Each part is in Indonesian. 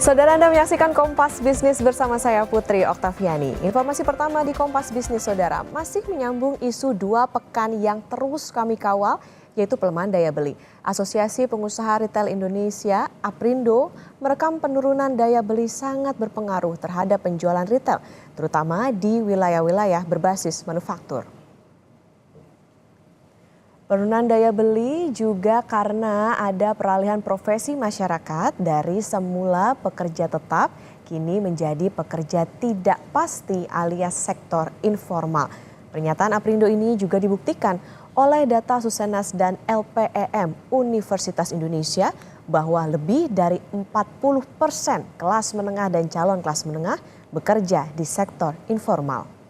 Saudara, Anda menyaksikan Kompas Bisnis bersama saya Putri Oktaviani. Informasi pertama di Kompas Bisnis, Saudara, masih menyambung isu 2 pekan yang terus kami kawal, yaitu pelemahan daya beli. Asosiasi Pengusaha Retail Indonesia, APRindo, merekam penurunan daya beli sangat berpengaruh terhadap penjualan retail, terutama di wilayah-wilayah berbasis manufaktur. Penurunan daya beli juga karena ada peralihan profesi masyarakat dari semula pekerja tetap kini menjadi pekerja tidak pasti alias sektor informal. Pernyataan APRindo ini juga dibuktikan oleh data Susenas dan LPEM Universitas Indonesia bahwa lebih dari 40% kelas menengah dan calon kelas menengah bekerja di sektor informal.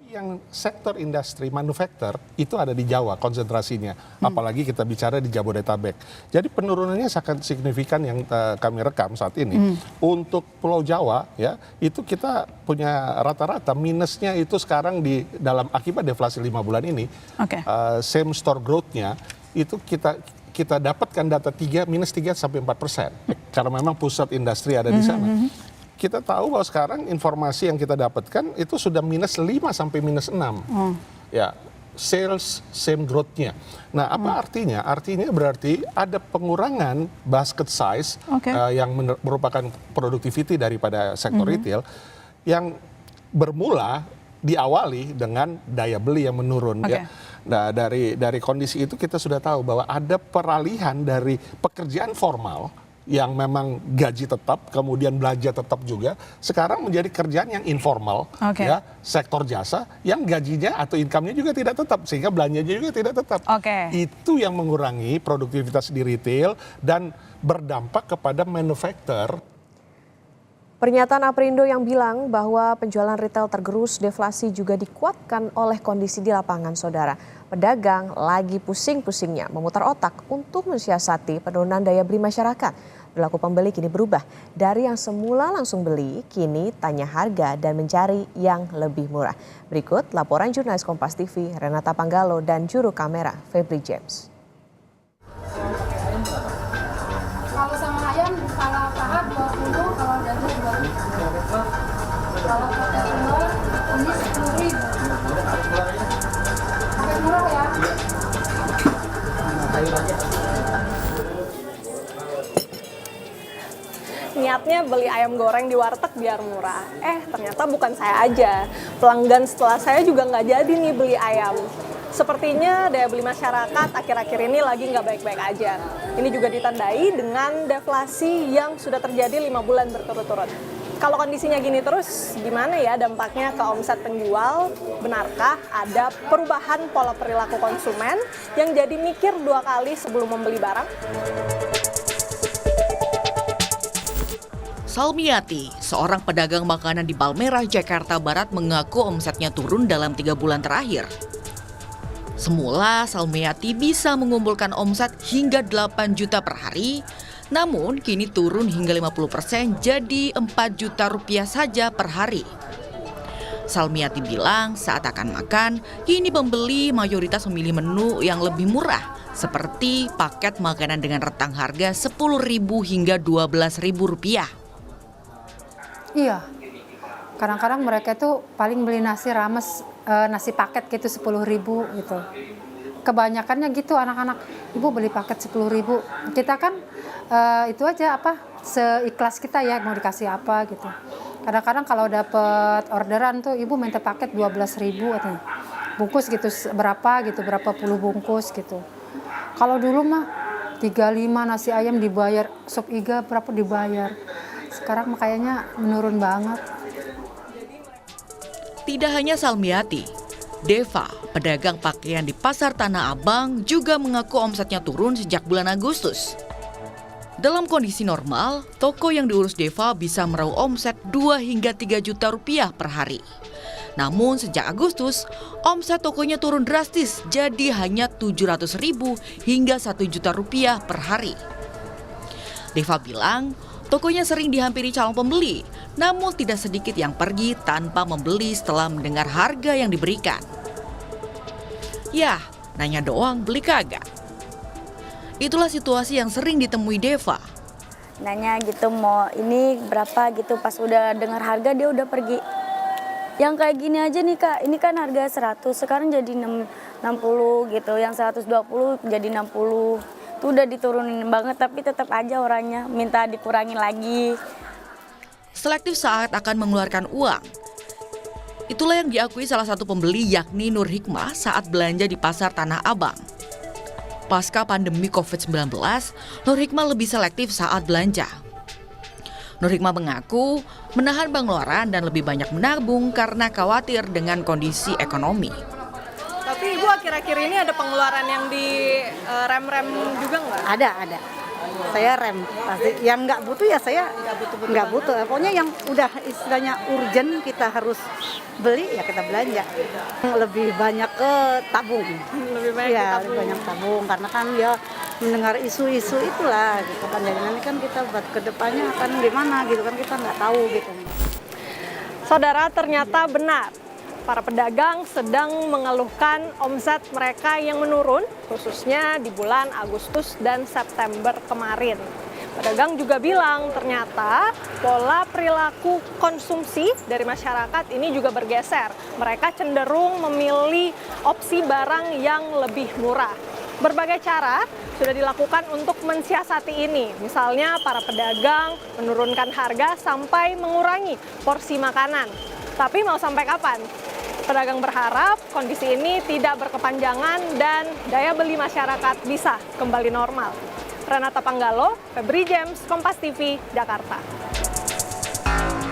Yang sektor industri manufaktur itu ada di Jawa konsentrasinya, apalagi kita bicara di Jabodetabek. Jadi penurunannya sangat signifikan yang kami rekam saat ini. Untuk Pulau Jawa ya itu kita punya rata-rata minusnya itu sekarang di dalam akibat deflasi 5 bulan ini. Same store growth-nya itu kita dapatkan data minus 3 sampai 4%. Karena memang pusat industri ada di sana. Kita tahu bahwa sekarang informasi yang kita dapatkan itu sudah minus 5 sampai minus 6. Ya, sales same growth-nya. Nah, apa artinya? Artinya berarti ada pengurangan basket size yang merupakan productivity daripada sektor retail yang bermula diawali dengan daya beli yang menurun ya. Nah, dari kondisi itu kita sudah tahu bahwa ada peralihan dari pekerjaan formal yang memang gaji tetap, kemudian belanja tetap juga, sekarang menjadi kerjaan yang informal, ya, sektor jasa, yang gajinya atau income-nya juga tidak tetap, sehingga belanjanya juga tidak tetap. Itu yang mengurangi produktivitas di retail dan berdampak kepada manufaktur. Pernyataan APRindo yang bilang bahwa penjualan retail tergerus deflasi juga dikuatkan oleh kondisi di lapangan, Saudara. Pedagang lagi pusing-pusingnya memutar otak untuk mensiasati penurunan daya beli masyarakat. Perilaku pembeli kini berubah. Dari yang semula langsung beli, kini tanya harga dan mencari yang lebih murah. Berikut laporan jurnalis Kompas TV Renata Panggalo dan juru kamera Febri James. Kalau sama ayam, kalau paha 20, kalau daging 20. Kalau pakai telur, ini 10.000. Pakai murah ya. Niatnya beli ayam goreng di warteg biar murah. Ternyata bukan saya aja. Pelanggan setelah saya juga nggak jadi nih beli ayam. Sepertinya daya beli masyarakat akhir-akhir ini lagi nggak baik-baik aja. Ini juga ditandai dengan deflasi yang sudah terjadi 5 bulan berturut-turut. Kalau kondisinya gini terus, gimana ya dampaknya ke omset penjual? Benarkah ada perubahan pola perilaku konsumen yang jadi mikir 2 kali sebelum membeli barang? Salmiati, seorang pedagang makanan di Palmerah, Jakarta Barat mengaku omsetnya turun dalam 3 bulan terakhir. Semula, Salmiati bisa mengumpulkan omset hingga 8 juta per hari, namun kini turun hingga 50% jadi 4 juta rupiah saja per hari. Salmiati bilang saat akan makan, kini pembeli mayoritas memilih menu yang lebih murah, seperti paket makanan dengan rentang harga Rp10.000 hingga Rp12.000. Iya, kadang-kadang mereka tuh paling beli nasi rames, nasi paket gitu 10.000 gitu. Kebanyakannya gitu anak-anak, ibu beli paket 10.000. Kita kan itu aja seikhlas kita ya mau dikasih apa gitu. Kadang-kadang kalau dapet orderan tuh ibu minta paket 12.000 atau bungkus gitu berapa puluh bungkus gitu. Kalau dulu mah 35 nasi ayam dibayar, sop iga berapa dibayar. Sekarang kayaknya menurun banget. Tidak hanya Salmiati, Deva, pedagang pakaian di Pasar Tanah Abang juga mengaku omsetnya turun sejak bulan Agustus. Dalam kondisi normal, toko yang diurus Deva bisa meraup omset 2 hingga 3 juta rupiah per hari. Namun sejak Agustus, omset tokonya turun drastis jadi hanya 700.000 hingga 1 juta rupiah per hari. Deva bilang, tokonya sering dihampiri calon pembeli, namun tidak sedikit yang pergi tanpa membeli setelah mendengar harga yang diberikan. Yah, nanya doang beli kagak. Itulah situasi yang sering ditemui Deva. nanya gitu mau ini berapa gitu, pas udah dengar harga dia udah pergi. Yang kayak gini aja nih Kak, ini kan harga 100, sekarang jadi 60 gitu, yang 120 jadi 60. Itu udah diturunin banget, tapi tetap aja orangnya minta dikurangin lagi. Selektif saat akan mengeluarkan uang. Itulah yang diakui salah satu pembeli yakni Nur Hikmah saat belanja di Pasar Tanah Abang. Pasca pandemi COVID-19, Nur Hikmah lebih selektif saat belanja. Nur Hikmah mengaku menahan pengeluaran dan lebih banyak menabung karena khawatir dengan kondisi ekonomi. Tapi Ibu akhir-akhir ini ada pengeluaran yang di rem-rem juga nggak? Ada. Saya rem pasti. Yang nggak butuh ya saya nggak butuh. Pokoknya yang udah istilahnya urgent kita harus beli ya kita belanja. Lebih banyak ke tabung. Lebih banyak Ya, ditabung. lebih banyak tabung karena kan ya mendengar isu-isu itulah gitu kan. Jadi nanti kan kita buat kedepannya akan gimana gitu kan kita nggak tahu gitu. Saudara, ternyata benar. Para pedagang sedang mengeluhkan omset mereka yang menurun, khususnya di bulan Agustus dan September kemarin. Pedagang juga bilang ternyata pola perilaku konsumsi dari masyarakat ini juga bergeser. Mereka cenderung memilih opsi barang yang lebih murah. Berbagai cara sudah dilakukan untuk mensiasati ini. Misalnya para pedagang menurunkan harga sampai mengurangi porsi makanan. Tapi mau sampai kapan? Pedagang berharap kondisi ini tidak berkepanjangan dan daya beli masyarakat bisa kembali normal. Renata Panggalo, Febri James, Kompas TV, Jakarta.